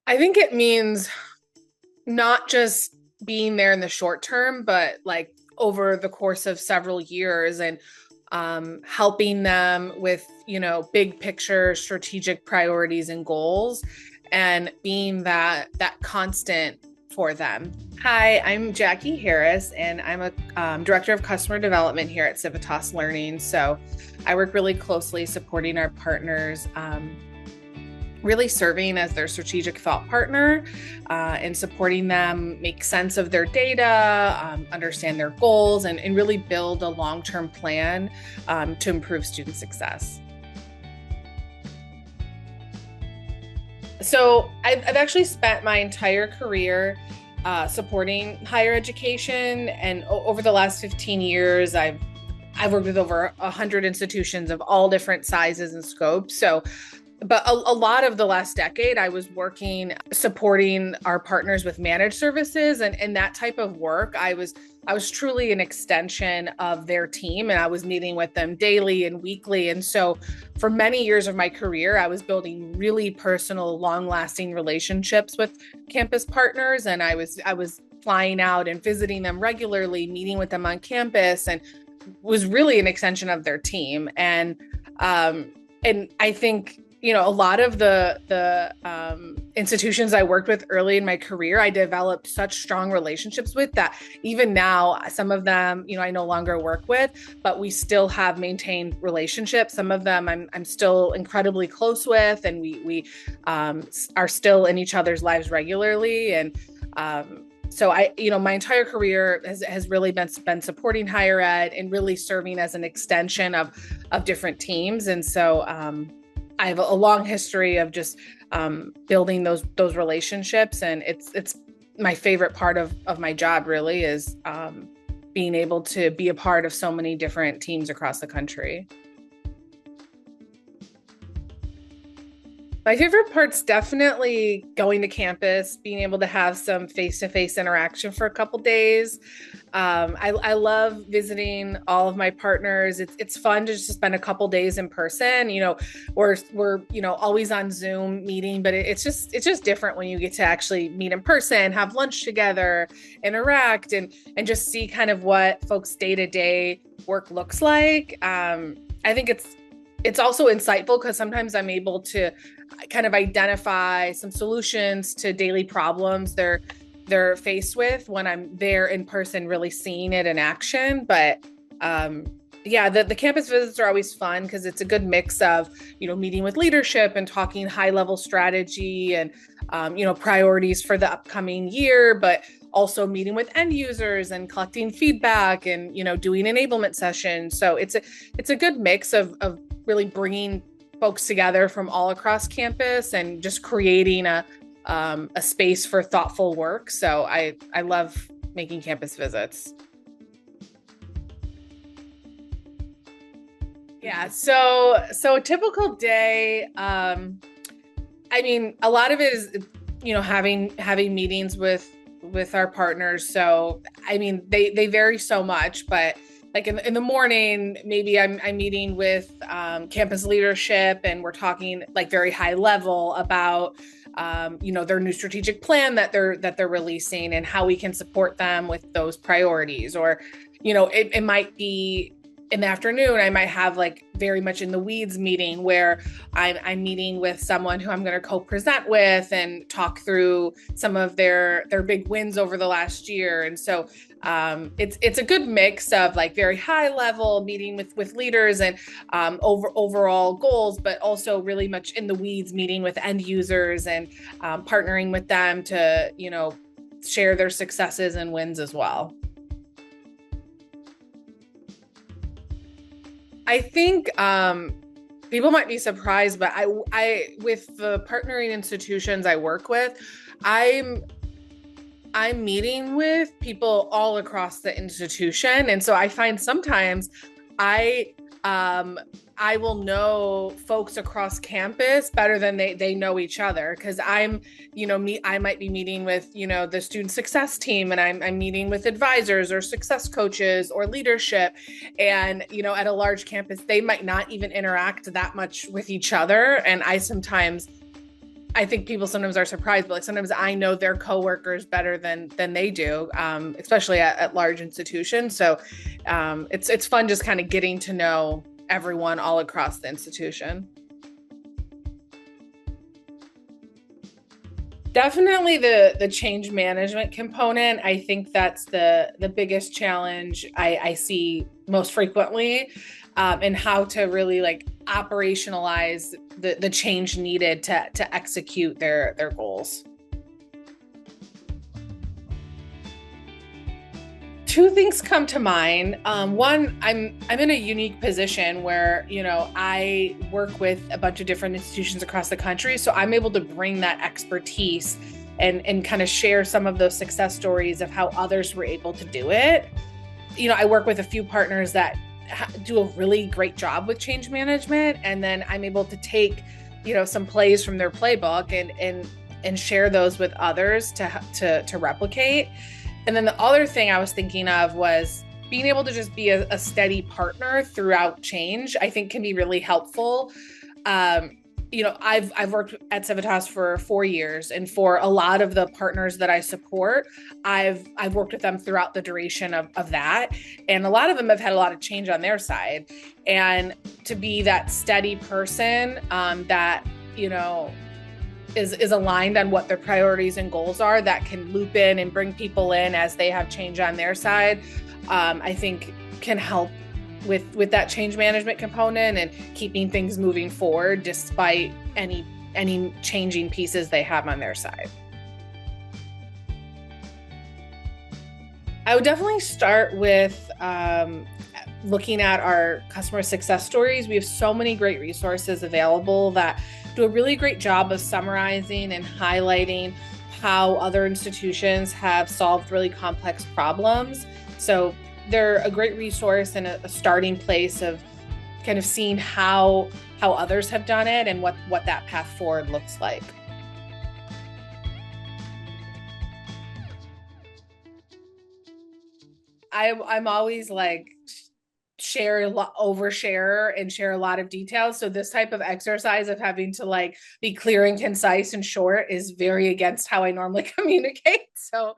I think it means not just being there in the short term, but like over the course of several years and helping them with, big picture strategic priorities and goals and being that constant for them. Hi, I'm Jackie Harris, and I'm a director of customer development here at Civitas Learning. So I work really closely supporting our partners, really serving as their strategic thought partner and supporting them make sense of their data, understand their goals, and really build a long-term plan to improve student success. So I've actually spent my entire career supporting higher education, and over the last 15 years, I've worked with over 100 institutions of all different sizes and scopes. But a lot of the last decade, I was working supporting our partners with managed services, and that type of work. I was truly an extension of their team, and I was meeting with them daily and weekly. And so for many years of my career, I was building really personal, long-lasting relationships with campus partners, and I was flying out and visiting them regularly, meeting with them on campus, and was really an extension of their team. And I think a lot of the institutions I worked with early in my career, I developed such strong relationships with that even now, some of them, I no longer work with, but we still have maintained relationships. Some of them I'm still incredibly close with, and we are still in each other's lives regularly. And so my entire career has really been supporting higher ed and really serving as an extension of different teams. And so I have a long history of just building those relationships, and it's my favorite part of my job. Really, is being able to be a part of so many different teams across the country. My favorite part's definitely going to campus, being able to have some face-to-face interaction for a couple days. I love visiting all of my partners. It's fun to just spend a couple days in person. We're always on Zoom meeting, but it's just different when you get to actually meet in person, have lunch together, interact, and just see kind of what folks' day-to-day work looks like. I think it's also insightful because sometimes I'm able to kind of identify some solutions to daily problems they're faced with when I'm there in person, really seeing it in action. But the campus visits are always fun because it's a good mix of, meeting with leadership and talking high level strategy and, priorities for the upcoming year, but also meeting with end users and collecting feedback and, doing enablement sessions. So it's a good mix of really bringing folks together from all across campus and just creating a space for thoughtful work. So I love making campus visits. Yeah. So a typical day, a lot of it is, having meetings with our partners. So, they vary so much, but like in the morning, maybe I'm meeting with campus leadership, and we're talking like very high level about their new strategic plan that they're releasing and how we can support them with those priorities. Or it might be in the afternoon, I might have like very much in the weeds meeting where I'm meeting with someone who I'm going to co-present with and talk through some of their big wins over the last year. And so it's a good mix of like very high level meeting with leaders and overall goals, but also really much in the weeds meeting with end users and partnering with them to share their successes and wins as well. I think people might be surprised, but I with the partnering institutions I work with, I'm meeting with people all across the institution. And so I find sometimes I will know folks across campus better than they know each other, because I might be meeting with, the student success team, and I'm meeting with advisors or success coaches or leadership. And, at a large campus, they might not even interact that much with each other. And I sometimes I think people sometimes are surprised, but like sometimes I know their coworkers better than they do, especially at large institutions. So it's fun just kind of getting to know everyone all across the institution. Definitely the change management component. I think that's the biggest challenge I see most frequently, and how to really like operationalize the change needed to execute their goals. Two things come to mind. One, I'm in a unique position where I work with a bunch of different institutions across the country, so I'm able to bring that expertise and kind of share some of those success stories of how others were able to do it. I work with a few partners that do a really great job with change management, and then I'm able to take some plays from their playbook and share those with others to replicate. And then the other thing I was thinking of was being able to just be a steady partner throughout change, I think can be really helpful. Um, I've worked at Civitas for 4 years, and for a lot of the partners that I support, I've worked with them throughout the duration of that. And a lot of them have had a lot of change on their side. And to be that steady person, that, is aligned on what their priorities and goals are, that can loop in and bring people in as they have change on their side, I think can help with that change management component and keeping things moving forward despite any changing pieces they have on their side. I would definitely start with looking at our customer success stories. We have so many great resources available that do a really great job of summarizing and highlighting how other institutions have solved really complex problems. So they're a great resource and a starting place of kind of seeing how others have done it and what that path forward looks like. I'm always like share a lot, overshare and share a lot of details. So this type of exercise of having to like be clear and concise and short is very against how I normally communicate. So